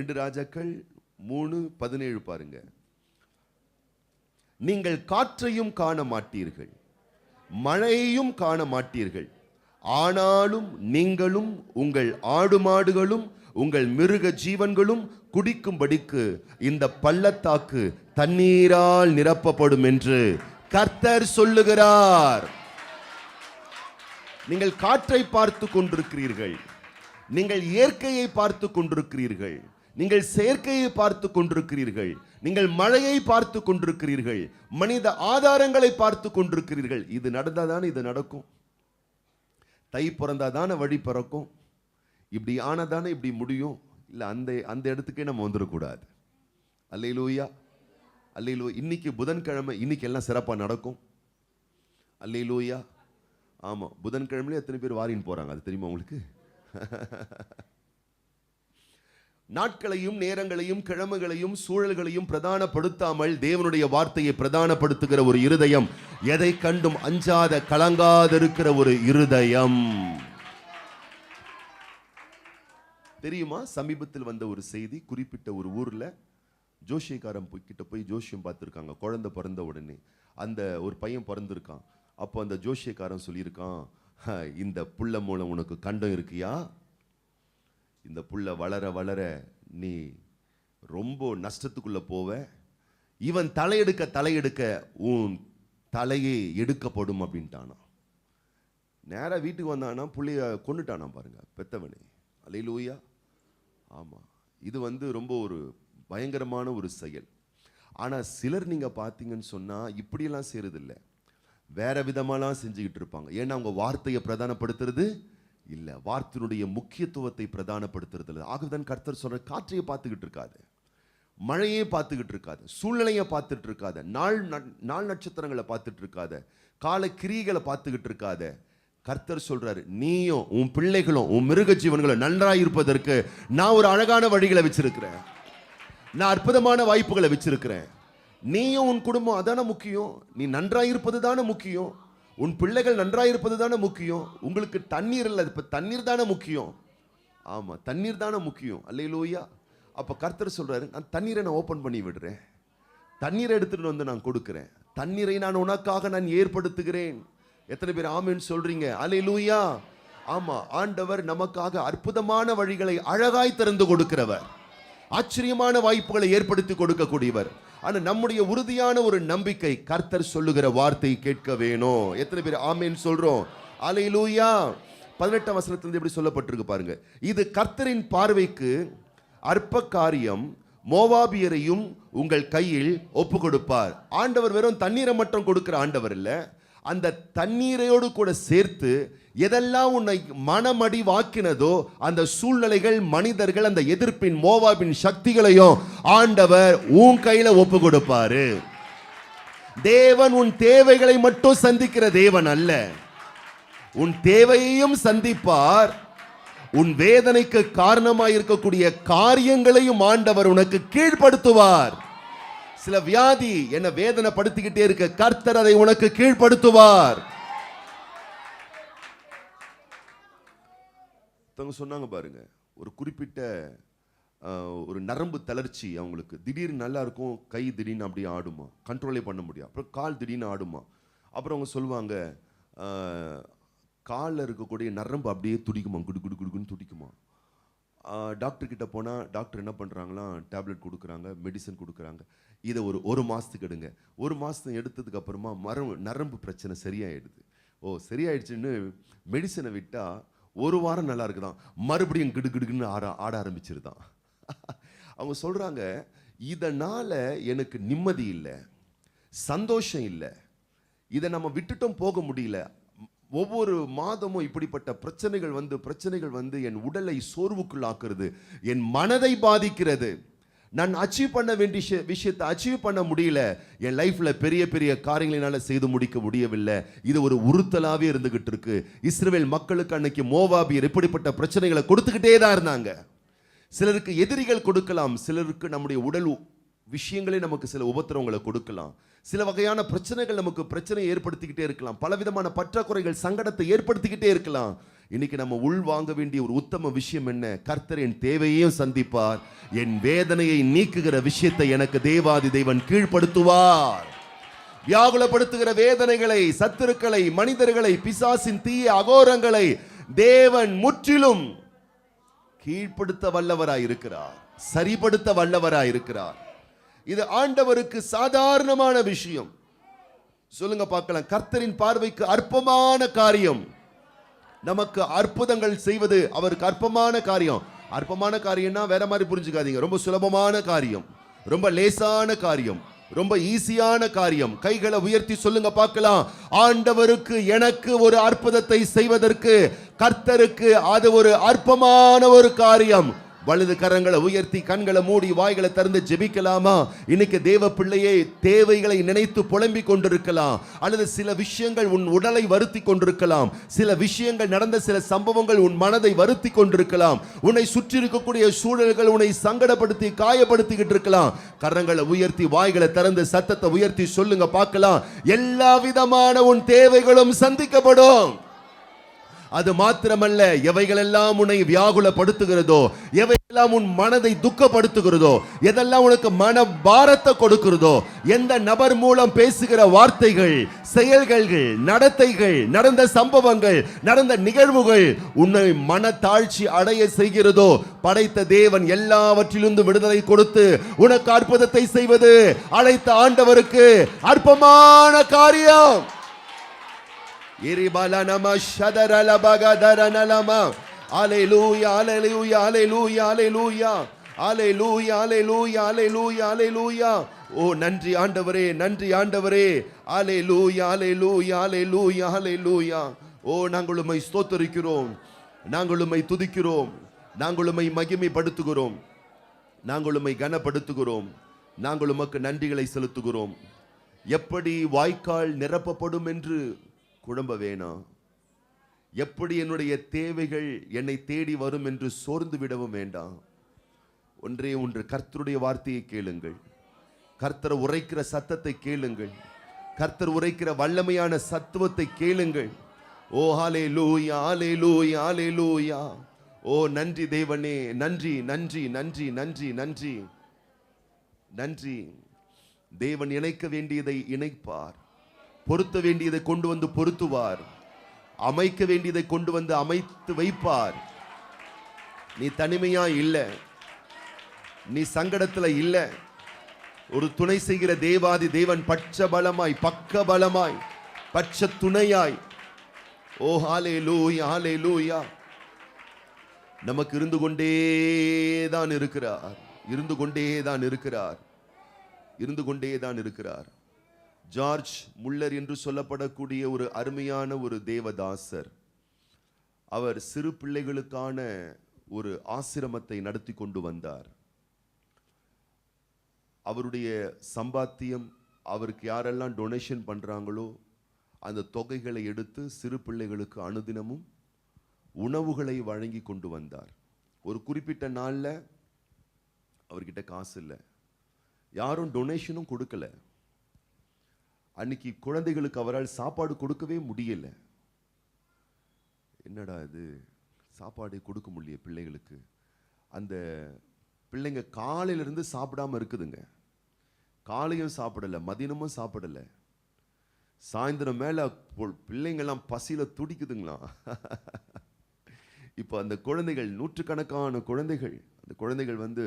2 ராஜாக்கள் 3:17 பாருங்க. நீங்கள் காற்றையும் காண மாட்டீர்கள், மழையையும் காண மாட்டீர்கள், ஆனாலும் நீங்களும் உங்கள் ஆடு மாடுகளும் உங்கள் மிருக ஜீவன்களும் குடிக்கும்படிக்கு இந்த பள்ளத்தாக்கு தண்ணீரால் நிரப்பப்படும் என்று கர்த்தர் சொல்லுகிறார். நீங்கள் காற்றை பார்த்து கொண்டிருக்கிறீர்கள், நீங்கள் இயற்கையை பார்த்து கொண்டிருக்கிறீர்கள், நீங்கள் செயற்கையை பார்த்து கொண்டிருக்கிறீர்கள், நீங்கள் மழையை பார்த்து கொண்டிருக்கிறீர்கள், மனித ஆதாரங்களை பார்த்து கொண்டிருக்கிறீர்கள். இது நடந்தாதானே இது நடக்கும். தை பிறந்தாதானே வழி பிறக்கும். இப்படி ஆனதானே இப்படி முடியும். இல்லை, அந்த இடத்துக்கே நம்ம வந்துடக்கூடாது. அல்லேலூயா, அல்லேலூயா. இன்னைக்கு புதன்கிழமை, இன்னைக்கு எல்லாம் சிறப்பாக நடக்கும். அல்லேலூயா. ஆமாம், புதன்கிழமையிலே எத்தனை பேர் வாரின்னு போகிறாங்க, அது தெரியுமா உங்களுக்கு? நாட்களையும் நேரங்களையும் கிழமைகளையும் சூழல்களையும் பிரதானப்படுத்தாமல் தேவனுடைய வார்த்தையை பிரதானப்படுத்துகிற ஒரு இருதயம், எதை கண்டும் அஞ்சாத கலங்காதிருக்கிற ஒரு இருதயம். தெரியுமா, சமீபத்தில் வந்த ஒரு செய்தி, குறிப்பிட்ட ஒரு ஊர்ல ஜோஷியக்காரன் கிட்ட போய் ஜோஷியம் பார்த்துருக்காங்க. குழந்தை பிறந்த உடனே அந்த ஒரு பையன் பிறந்திருக்கான். அப்போ அந்த ஜோஷியக்காரன் சொல்லியிருக்கான், இந்த புள்ள மூலம் உனக்கு கண்டம் இருக்கியா, இந்த புள்ள வளர வளர நீ ரொம்ப நஷ்டத்துக்குள்ள போவ, இவன் தலையெடுக்க உன் தலையே எடுக்கப்படும் அப்படின்ட்டானா. நேராக வீட்டுக்கு வந்தானா, புள்ளைய கொண்டுட்டானா பாருங்க, பெத்தவனே. அல்லேலூயா. ஆமா, இது ரொம்ப ஒரு பயங்கரமான ஒரு செயல். ஆனா சிலர் நீங்க பார்த்தீங்கன்னு சொன்னா இப்படியெல்லாம் செய்யறதில்லை, வேற விதமாலாம் செஞ்சுக்கிட்டு இருப்பாங்க. ஏன்னா அவங்க வார்த்தையை பிரதானப்படுத்துறது இல்லை, வார்த்தையினுடைய முக்கியத்துவத்தை பிரதானப்படுத்துறது இல்லை. ஆகவேதான் கர்த்தர் சொல்ற, காற்றையை பார்த்துக்கிட்டு இருக்காது, மழையே பார்த்துக்கிட்டு இருக்காது, சூழ்நிலையை பார்த்துட்டு இருக்காத, நாள் நட்சத்திரங்களை பார்த்துட்டு இருக்காத, கால கிரிகளை பார்த்துக்கிட்டு இருக்காத. கர்த்தர் சொல்றாரு, நீயும் உன் பிள்ளைகளும் உன் மிருக ஜீவன்களும் நன்றாய் இருப்பதற்கு நான் ஒரு அழகான வழிகளை வச்சிருக்கிறேன், நான் அற்புதமான வாய்ப்புகளை வச்சிருக்கிறேன். நீயும் உன் குடும்பம் அதான முக்கியம், நீ நன்றாயிருப்பது தானே முக்கியம், உன் பிள்ளைகள் நன்றாயிருப்பது தானே முக்கியம். உங்களுக்கு தண்ணீர் இல்லை, இப்ப தண்ணீர் தானே முக்கியம். ஆமா, தண்ணீர் தானே முக்கியம். அல்லேலூயா. அப்ப கர்த்தர் சொல்றாரு, நான் தண்ணீரை நான் ஓபன் பண்ணி விடுறேன், தண்ணீரை எடுத்துட்டு வந்து நான் கொடுக்கிறேன், தண்ணீரை நான் உனக்காக நான் ஏற்படுத்துகிறேன். எத்தனை பேர் ஆமென் சொல்றீங்க? அல்லேலூயா. ஆமா, ஆண்டவர் நமக்காக அற்புதமான வழிகளை அழகாய் திறந்து கொடுக்கிறவர், ஆச்சரியமான வாய்ப்புகளை ஏற்படுத்தி கொடுக்கக்கூடியவர். ஆனா நம்முடைய உறுதியான ஒரு நம்பிக்கை, கர்த்தர் சொல்லுகிற வார்த்தை கேட்க வேணும். எத்தனை பேர் ஆமென் சொல்றோம்? அல்லேலூயா. 18ஆம் வசனத்திலிருந்து எப்படி சொல்லப்பட்டிருக்கு பாருங்க. இது கர்த்தரின் பார்வைக்கு அற்ப காரியம், மோவாபியரையும் உங்கள் கையில் ஒப்பு கொடுப்பார். ஆண்டவர் வெறும் தண்ணீரை மட்டும் கொடுக்கிற ஆண்டவர் இல்ல, அந்த தண்ணீரையோடு கூட சேர்த்து எதெல்லாம் உன்னை மனமடி வாக்கினதோ அந்த சூழ்நிலைகள், மனிதர்கள், அந்த எதிர்ப்பின் மோவாபின் சக்திகளையும் ஆண்டவர் உன் கையில ஒப்பு கொடுப்பாரு. தேவன் உன் தேவைகளை மட்டும் சந்திக்கிற தேவன் அல்ல, உன் தேவையையும் சந்திப்பார். உன் வேதனைக்கு காரணமாய் இருக்கக்கூடிய காரியங்களையும் ஆண்டவர் உனக்கு கீழ்ப்படுத்துவார். சில வியாதி என்ன வேதனை படுத்திக்கிட்டே இருக்க, கர்த்தர் அதை உனக்கு கீழ்ப்படுத்துவார். சொன்னாங்க பாருங்க, ஒரு குறிப்பிட்ட ஒரு நரம்பு தளர்ச்சி அவங்களுக்கு, திடீர்னு நல்லா இருக்கும், கை திடீர்னு அப்படியே ஆடுமா, கண்ட்ரோலே பண்ண முடியும். அப்புறம் கால் திடீர்னு ஆடுமா. அப்புறம் அவங்க சொல்லுவாங்க, காலில் இருக்கக்கூடிய நரம்பு அப்படியே துடிக்குமா, குடு குடு குடுக்குன்னு துடிக்குமா. டாக்டர் கிட்ட போனால் டாக்டர் என்ன பண்ணுறாங்களா, டேப்லெட் கொடுக்குறாங்க, மெடிசன் கொடுக்குறாங்க. இதை ஒரு மாதத்துக்கு எடுங்க. ஒரு மாதம் எடுத்ததுக்கு அப்புறமா நரம்பு பிரச்சனை சரியாயிடுது. சரியாயிடுச்சுன்னு மெடிசனை விட்டால் ஒரு வாரம் நல்லா இருக்குதான், மறுபடியும் கிடுகிடுன்னு ஆட ஆரம்பிச்சிருதான். அவங்க சொல்கிறாங்க, இதனால் எனக்கு நிம்மதி இல்லை, சந்தோஷம் இல்லை, இதை நம்ம விட்டுட்டும் போக முடியல. ஒவ்வொரு மாதமும் இப்படிப்பட்ட பிரச்சனைகள் வந்து என் உடலை சோர்வுக்குள்ளாக்குறது, என் மனதை பாதிக்கிறது. நான் அச்சீவ் பண்ண வேண்டிய விஷயத்தை அச்சீவ் பண்ண முடியல, என் லைஃப்ல பெரிய பெரிய காரியங்களை செய்து முடிக்க முடியவில்லை. இது ஒரு உறுத்தலாவே இருந்துகிட்டு இருக்கு. இஸ்ரவேல் மக்களுக்கு அன்னைக்கு மோவாபியர் இப்படிப்பட்ட பிரச்சனைகளை கொடுத்துக்கிட்டே தான் இருந்தாங்க. சிலருக்கு எதிரிகள் கொடுக்கலாம், சிலருக்கு நம்முடைய உடல் விஷயங்களே நமக்கு சில உபத்திரவங்களை கொடுக்கலாம். சில வகையான பிரச்சனைகள் நமக்கு பிரச்சனையை ஏற்படுத்திக்கிட்டே இருக்கலாம். பலவிதமான பற்றாக்குறைகள் சங்கடத்தை ஏற்படுத்திக்கிட்டே இருக்கலாம். இன்னைக்கு நம்ம உள் வாங்க வேண்டிய ஒரு உத்தம விஷயம் என்ன? கர்த்தர் என் தேவையையும் சந்திப்பார், என் வேதனையை நீக்குகிற விஷயத்தை எனக்கு தேவாதி தேவன் கீழ்ப்படுத்துவார். வியாகுலப்படுத்துகிற வேதனைகளை, சத்துருக்களை, மனிதர்களை, பிசாசின் தீய அகோரங்களை தேவன் முற்றிலும் கீழ்ப்படுத்த வல்லவராய் இருக்கிறார், சரிப்படுத்த வல்லவராய் இருக்கிறார். இது ஆண்டவருக்கு சாதாரணமான விஷயம். சொல்லுங்க பார்க்கலாம். கர்த்தரின் பார்வைக்கு அற்பமான காரியம். நமக்கு அற்புதங்கள் செய்வது அவருக்கு அற்பமான காரியம். அற்பமான காரியம்னா வேற மாதிரி புரிஞ்சுக்காதீங்க. ரொம்ப சுலபமான காரியம், ரொம்ப லேசான காரியம், ரொம்ப ஈஸியான காரியம். கைகளை உயர்த்தி சொல்லுங்க பார்க்கலாம். ஆண்டவருக்கு எனக்கு ஒரு அற்புதத்தை செய்வதற்கு கர்த்தருக்கு அது ஒரு அற்பமான ஒரு காரியம். வலது கரங்களை உயர்த்தி கண்களை மூடி வாய்களை திறந்து ஜெபிக்கலாமா? இன்னைக்கு தேவ பிள்ளையே, தேவைகளை நினைத்து புலம்பிக் கொண்டிருக்கலாம், அல்லது சில விஷயங்கள் உன் உடலை வருத்தி கொண்டிருக்கலாம், சில விஷயங்கள் நடந்த சில சம்பவங்கள் உன் மனதை வருத்தி கொண்டிருக்கலாம், உன்னை சுற்றி இருக்கக்கூடிய சூழல்கள் உன்னை சங்கடப்படுத்தி காயப்படுத்திக்கிட்டு இருக்கலாம். கரங்களை உயர்த்தி வாய்களை திறந்து சத்தத்தை உயர்த்தி சொல்லுங்க பார்க்கலாம். எல்லா விதமான உன் தேவைகளும் சந்திக்கப்படும். அது மாத்திரமல்ல, எவைகளெல்லாம் உன்னை வியாகுலப்படுத்துகிறதோ, எவையெல்லாம் உன் மனதை துக்கப்படுத்துகிறதோ, எதெல்லாம் உனக்கு மன பாரத்தை கொடுக்கிறதோ, எந்த நபர் மூலம் பேசுகிற வார்த்தைகள், செயல்கள், நடத்தைகள், நடந்த சம்பவங்கள், நடந்த நிகழ்வுகள் உன்னை மன தாழ்ச்சி அடைய செய்கிறதோ, படைத்த தேவன் எல்லாவற்றிலிருந்து விடுதலை கொடுத்து உனக்கு அற்புதத்தை செய்வது அழைத்த ஆண்டவருக்கு அற்பமான காரியம். Hallelujah, hallelujah, hallelujah, hallelujah, hallelujah, hallelujah, hallelujah, hallelujah. ஓ நன்றி ஆண்டவரே, நன்றி ஆண்டவரே. Hallelujah, hallelujah, hallelujah, hallelujah. ஓ நாங்கள் உம்மை ஸ்தோத்திரிக்கிறோம், நாங்கள் உம்மை துதிக்கிறோம், நாங்கள் உம்மை மகிமைப்படுத்துகிறோம், நாங்கள் உம்மை கனப்படுத்துகிறோம், நாங்கள் உமக்கு நன்றிகளை செலுத்துகிறோம். எப்படி வாய்க்கால் நிரப்பப்படும் என்று குழம்ப வேணாம். எப்படி என்னுடைய தேவைகள் என்னை தேடி வரும் என்று சோர்ந்து விடவும் வேண்டாம். ஒன்றே ஒன்று, கர்த்தருடைய வார்த்தையை கேளுங்கள், கர்த்தர் உரைக்கிற சத்தத்தை கேளுங்கள், கர்த்தர் உரைக்கிற வல்லமையான சத்துவத்தை கேளுங்கள். ஓ ஹல்லேலூயா, ஹல்லேலூயா, ஹல்லேலூயா. ஓ நன்றி தேவனே, நன்றி நன்றி நன்றி நன்றி நன்றி நன்றி. தேவன் இணைக்க வேண்டியதை இணைப்பார், பொருத்த வேண்டியதை கொண்டு வந்து பொருத்துவார், அமைக்க வேண்டியதை கொண்டு வந்து அமைத்து வைப்பார். நீ தனிமையா இல்ல, நீ சங்கடத்துல இல்ல. ஒரு துணை செய்கிற தேவாதி தேவன் பட்ச பலமாய், பக்க பலமாய், பட்ச துணையாய். ஓ ஹல்லேலூயா, ஹல்லேலூயா. நமக்கு இருந்து கொண்டே தான் இருக்கிறார், இருந்து கொண்டே தான் இருக்கிறார், இருந்து கொண்டே தான் இருக்கிறார். ஜார்ஜ் முல்லர் என்று சொல்லப்படக்கூடிய ஒரு அருமையான ஒரு தேவதாசர், அவர் சிறு பிள்ளைகளுக்கான ஒரு ஆசிரமத்தை நடத்தி கொண்டு வந்தார். அவருடைய சம்பாத்தியம், அவருக்கு யாரெல்லாம் டொனேஷன் பண்றாங்களோ அந்த தொகைகளை எடுத்து சிறு பிள்ளைகளுக்கு அனுதினமும் உணவுகளை வழங்கி கொண்டு வந்தார். ஒரு குறிப்பிட்ட நாள்ல அவர்கிட்ட காசு இல்லை, யாரும் டொனேஷனும் கொடுக்கல. அன்னைக்கு குழந்தைகளுக்கு அவரால் சாப்பாடு கொடுக்கவே முடியல. என்னடா இது, சாப்பாடு கொடுக்க முடியல பிள்ளைகளுக்கு. அந்த பிள்ளைங்க காலையிலிருந்து சாப்பிடாம இருக்குதுங்க. காலையும் சாப்பிடல, மதியமும் சாப்பிடல. சாயந்தரம் மேல பிள்ளைங்கெல்லாம் பசியில துடிக்குதுங்களா. இப்போ அந்த குழந்தைகள், நூற்றுக்கணக்கான குழந்தைகள், அந்த குழந்தைகள் வந்து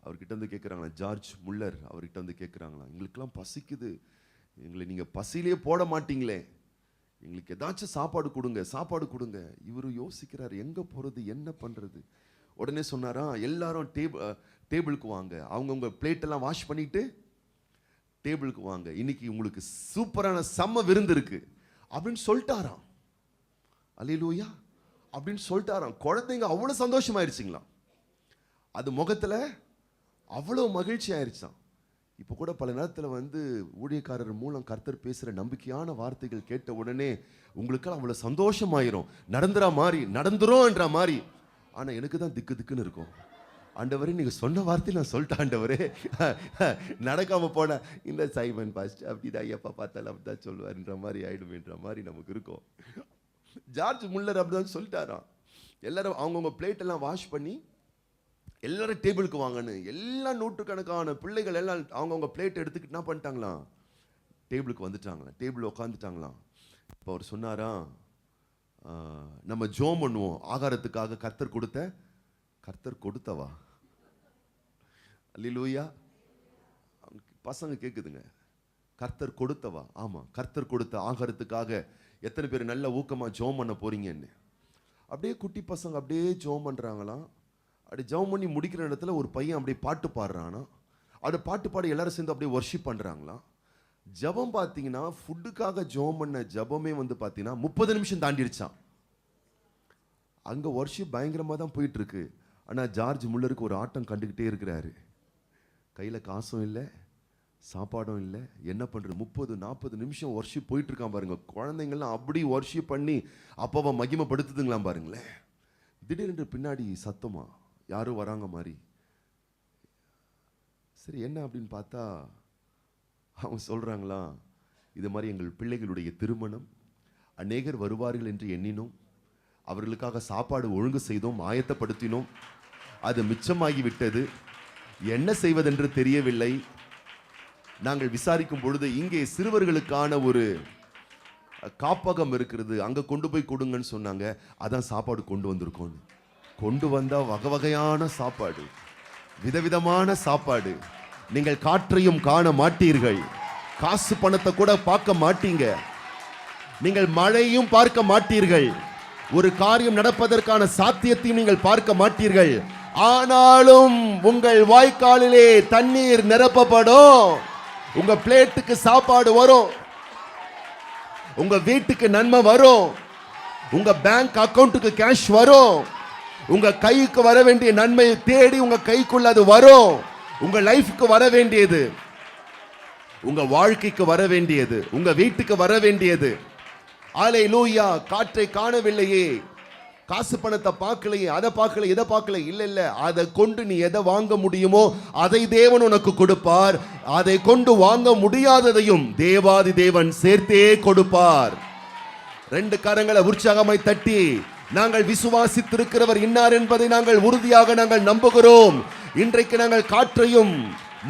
அவர்கிட்ட வந்து கேட்குறாங்களா, ஜார்ஜ் முல்லர் அவர்கிட்ட வந்து கேட்குறாங்களா, எங்களுக்கெல்லாம் பசிக்குது, எங்களை நீங்கள் பசியிலே போட மாட்டீங்களே, எங்களுக்கு ஏதாச்சும் சாப்பாடு கொடுங்க, சாப்பாடு கொடுங்க. இவர் யோசிக்கிறார், எங்கே போகிறது, என்ன பண்ணுறது. உடனே சொன்னாரா, எல்லாரும் டேபிளுக்கு வாங்க, அவங்கவுங்க பிளேட்டெல்லாம் வாஷ் பண்ணிட்டு டேபிளுக்கு வாங்க, இன்னைக்கு உங்களுக்கு சூப்பரான செம்ம விருந்து இருக்கு அப்படின்னு சொல்லிட்டாராம். அல்லேலூயா அப்படின்னு சொல்லிட்டாராம். குழந்தைங்க அவ்வளோ சந்தோஷமாயிருச்சுங்களாம், அது முகத்துல அவ்வளோ மகிழ்ச்சி ஆயிடுச்சான். இப்போ கூட பல நேரத்தில் வந்து ஊழியக்காரர் மூலம் கர்த்தர் பேசுகிற நம்பிக்கையான வார்த்தைகள் கேட்ட உடனே உங்களுக்கெல்லாம் அவ்வளோ சந்தோஷமாயிரும், நடந்துற மாதிரி, நடந்துரும் என்ற மாதிரி. ஆனால் எனக்கு தான் திக்கு திக்குன்னு இருக்கும். ஆண்டவரே நீங்க சொன்ன வார்த்தை நான் சொல்லிட்டேன் ஆண்டவரே. நடக்காம போனா இந்த சைமன் பாஸ்ட் அப்படிதான் எப்ப பார்த்தாலும் அப்படிதான் சொல்லுவாருன்ற மாதிரி ஆயிடுமேன்ற மாதிரி நமக்கு இருக்கும். ஜார்ஜ் முல்லர் அப்படிதான் சொல்லிட்டாராம். எல்லாரும் அவங்கவுங்க பிளேட் எல்லாம் வாஷ் பண்ணி எல்லாரும் டேபிளுக்கு வாங்கன்னு எல்லா நூற்றுக்கணக்கான பிள்ளைகள் எல்லாம் அவங்கவுங்க பிளேட் எடுத்துக்கிட்டு என்ன பண்ணிட்டாங்களாம், டேபிளுக்கு வந்துட்டாங்களாம், டேபிள் உட்காந்துட்டாங்களாம். இப்போ அவர் சொன்னாரா, நம்ம ஜோம் பண்ணுவோம் ஆகாரத்துக்காக, கர்த்தர் கொடுத்தவா. அல்லேலூயா. பசங்க கேக்குதுங்க, கர்த்தர் கொடுத்தவா. ஆமா, கர்த்தர் கொடுத்த ஆகாரத்துக்காக எத்தனை பேர் நல்ல ஊக்கமா ஜோம் பண்ண போறீங்கன்னு. அப்படியே குட்டி பசங்க அப்படியே ஜோம் பண்றாங்களாம். அப்படி ஜெபம் பண்ணி முடிக்கிற இடத்துல ஒரு பையன் அப்படியே பாட்டு பாடுறானா. அப்படி பாட்டு பாடி எல்லாரும் சேர்ந்து அப்படியே வர்ஷிப் பண்றாங்களாம். ஜெபம் பார்த்தீங்கன்னா ஃபுட்டுக்காக ஜெபம் பண்ண ஜெபமே வந்து பார்த்தீங்கன்னா 30 நிமிஷம் தாண்டிடுச்சான். அங்க வர்ஷிப் பயங்கரமா தான் போயிட்டு இருக்கு. ஆனா ஜார்ஜ் முல்லருக்கு ஒரு ஆட்டம் கண்டுகிட்டே இருக்கிறாரு. கையில காசும் இல்லை, சாப்பாடும் இல்லை, என்ன பண்றது? 30-40 நிமிஷம் வர்ஷிப் போயிட்டு இருக்கான் பாருங்க. குழந்தைங்கள்லாம் அப்படி வர்ஷிப் பண்ணி அப்பாவை மகிமைப்படுத்துதுங்களாம் பாருங்களேன். திடீரென்று பின்னாடி சத்தமா யாரோ வராங்க மாதிரி. சரி என்ன அப்படின்னு பார்த்தா அவங்க சொல்றாங்களா, இது மாதிரி எங்கள் பிள்ளைகளுடைய திருமணம், அநேகர் வருவார்கள் என்று எண்ணினோம், அவர்களுக்காக சாப்பாடு ஒழுங்கு செய்தோம், ஆயத்தப்படுத்தினோம், அது மிச்சமாகி விட்டது, என்ன செய்வதென்று தெரியவில்லை. நாங்கள் விசாரிக்கும் பொழுது இங்கே சிறுவர்களுக்கான ஒரு காப்பகம் இருக்கிறது, அங்க கொண்டு போய் கொடுங்கன்னு சொன்னாங்க. அதான் சாப்பாடு கொண்டு வந்திருக்கோம். கொண்டு வந்தா வகை வகையான சாப்பாடு, விதவிதமான சாப்பாடு. நீங்கள் காற்றையும் காண மாட்டீர்கள், காசு பணத்தை கூட பார்க்க மாட்டீங்க, நீங்கள் மழையும் பார்க்க மாட்டீர்கள், ஒரு காரியம் நடப்பதற்கான சாத்தியத்தையும் நீங்கள் பார்க்க மாட்டீர்கள். ஆனாலும் உங்கள் வாய்க்காலிலே தண்ணீர் நிரப்பப்படும், உங்க பிளேட்டுக்கு சாப்பாடு வரும், உங்க வீட்டுக்கு நன்மை வரும், உங்க பேங்க் அக்கவுண்ட்டுக்கு கேஷ் வரும், உங்க கைக்கு வர வேண்டிய நன்மையை தேடி உங்க கைக்குள்ள அது வரும். உங்க லைஃப்க்கு வர வேண்டியது, உங்க வாழ்க்கைக்கு வர வேண்டியது, உங்க வீட்டுக்கு வர வேண்டியது. அல்லேலூயா. காற்றை காணவில்லையே, காசு பணத்தை பார்க்கலையே, அதை பார்க்கல, இதை பார்க்கல, இல்ல இல்ல, அதை கொண்டு நீ எதை வாங்க முடியுமோ அதை தேவன் உனக்கு கொடுப்பார். அதை கொண்டு வாங்க முடியாததையும் தேவாதி தேவன் சேர்த்தே கொடுப்பார். 2 கரங்களை உற்சாகமாய் தட்டி நாங்கள் விசுவாசித்திருக்கிறவர் இன்னார் என்பதை நாங்கள் உறுதியாக நாங்கள் நம்புகிறோம். இன்றைக்கு நாங்கள் காற்றையும்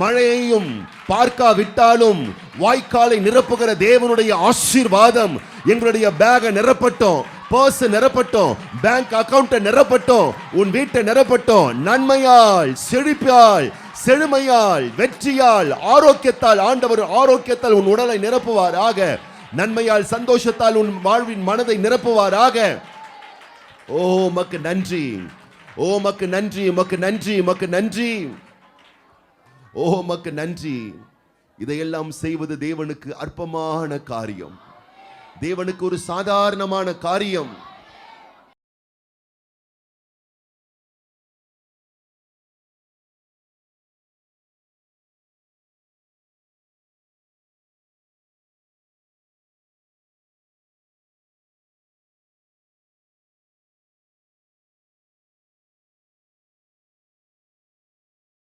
மழையையும் பார்க்காவிட்டாலும் வாய்க்காலை நிரப்புகிற தேவனுடைய ஆசீர்வாதம் எங்களுடைய பேகை நிரப்பட்டோம், பர்ஸ் நிரப்பட்டோம், பேங்க் அக்கவுண்ட் நிரப்பட்டோம், உன் வீட்டை நிரப்பட்டோம். நன்மையால், செழிப்பால், செழுமையால், வெற்றியால், ஆரோக்கியத்தால், ஆண்டவர் ஆரோக்கியத்தால் உன் உடலை நிரப்புவாராக. நன்மையால், சந்தோஷத்தால் உன் வாழ்வின் மனதை நிரப்புவாராக. ஓ மக்கு நன்றி, ஓ மக்கு நன்றி, மக்கு நன்றி, மக்கு நன்றி, ஓ மக்கு நன்றி. இதையெல்லாம் செய்வது தேவனுக்கு அற்பமான காரியம், தேவனுக்கு ஒரு சாதாரணமான காரியம்.